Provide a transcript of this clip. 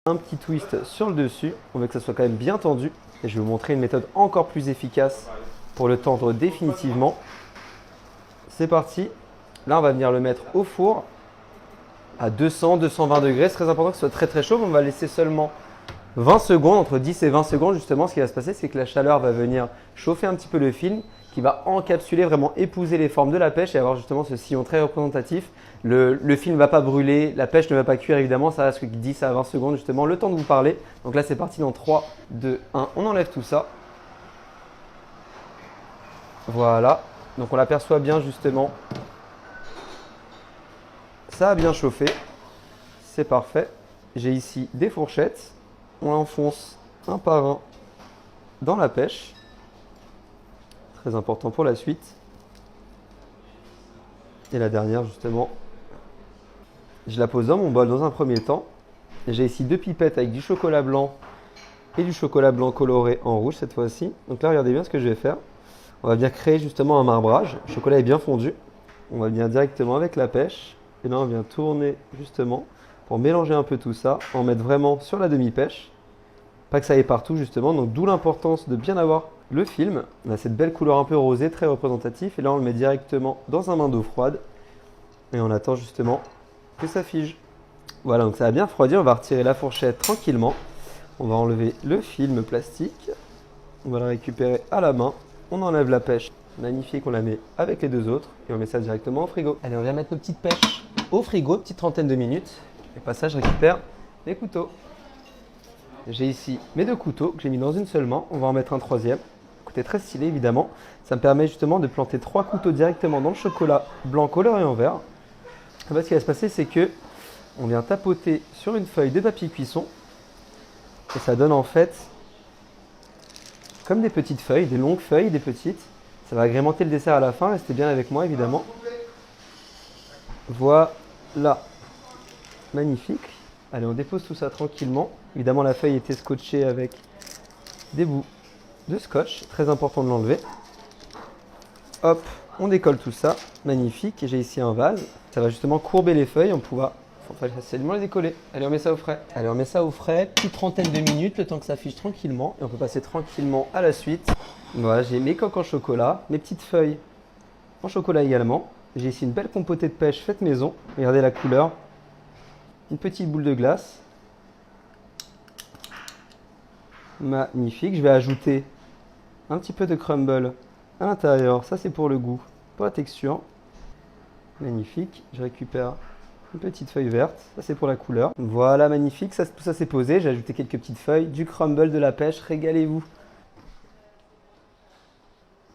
Un petit twist sur le dessus, on veut que ça soit quand même bien tendu. Et je vais vous montrer une méthode encore plus efficace pour le tendre définitivement. C'est parti. Là, on va venir le mettre au four à 200-220 degrés. C'est très important que ce soit très très chaud, mais on va laisser seulement 20 secondes, entre 10 et 20 secondes. Justement, ce qui va se passer, c'est que la chaleur va venir chauffer un petit peu le film, qui va encapsuler, vraiment épouser les formes de la pêche et avoir justement ce sillon très représentatif. Le film ne va pas brûler, la pêche ne va pas cuire évidemment, ça reste 10 à 20 secondes justement, le temps de vous parler. Donc là, c'est parti dans 3, 2, 1, on enlève tout ça. Voilà, donc on l'aperçoit bien justement. Ça a bien chauffé, c'est parfait. J'ai ici des fourchettes, on l'enfonce un par un dans la pêche. Très important pour la suite. Et la dernière justement, je la pose dans mon bol dans un premier temps. J'ai ici 2 pipettes avec du chocolat blanc et du chocolat blanc coloré en rouge cette fois-ci. Donc là, regardez bien ce que je vais faire. On va venir créer justement un marbrage. Le chocolat est bien fondu. On va venir directement avec la pêche. Et là, on vient tourner justement pour mélanger un peu tout ça, en mettre vraiment sur la demi-pêche. Pas que ça aille partout justement, donc d'où l'importance de bien avoir le film. On a cette belle couleur un peu rosée, très représentatif. Et là, on le met directement dans un bain d'eau froide. Et on attend justement que ça fige. Voilà, donc ça a bien refroidi. On va retirer la fourchette tranquillement. On va enlever le film plastique. On va le récupérer à la main. On enlève la pêche magnifique, on la met avec les deux autres. Et on met ça directement au frigo. Allez, on vient mettre nos petites pêches au frigo, petite trentaine de minutes. Et pas ça, je récupère les couteaux. J'ai ici mes 2 couteaux que j'ai mis dans une seule main. On va en mettre un troisième. Côté très stylé évidemment. Ça me permet justement de planter 3 couteaux directement dans le chocolat blanc coloré en vert. En fait, ce qui va se passer, c'est que on vient tapoter sur une feuille de papier cuisson. Et ça donne en fait comme des petites feuilles, des longues feuilles, des petites. Ça va agrémenter le dessert à la fin. Restez bien avec moi évidemment. Voilà. Magnifique. Allez, on dépose tout ça tranquillement. Évidemment, la feuille était scotchée avec des bouts de scotch. Très important de l'enlever. Hop, on décolle tout ça. Magnifique. Et j'ai ici un vase. Ça va justement courber les feuilles. On pourra facilement les décoller. Allez, on met ça au frais. Allez, on met ça au frais. Petite trentaine de minutes, le temps que ça fiche tranquillement. Et on peut passer tranquillement à la suite. Voilà, j'ai mes coques en chocolat, mes petites feuilles en chocolat également. J'ai ici une belle compotée de pêche faite maison. Regardez la couleur. Une petite boule de glace. Magnifique. Je vais ajouter un petit peu de crumble à l'intérieur. Ça, c'est pour le goût, pour la texture. Magnifique. Je récupère une petite feuille verte. Ça, c'est pour la couleur. Voilà, magnifique. Ça, tout ça, c'est posé. J'ai ajouté quelques petites feuilles, du crumble, de la pêche. Régalez-vous.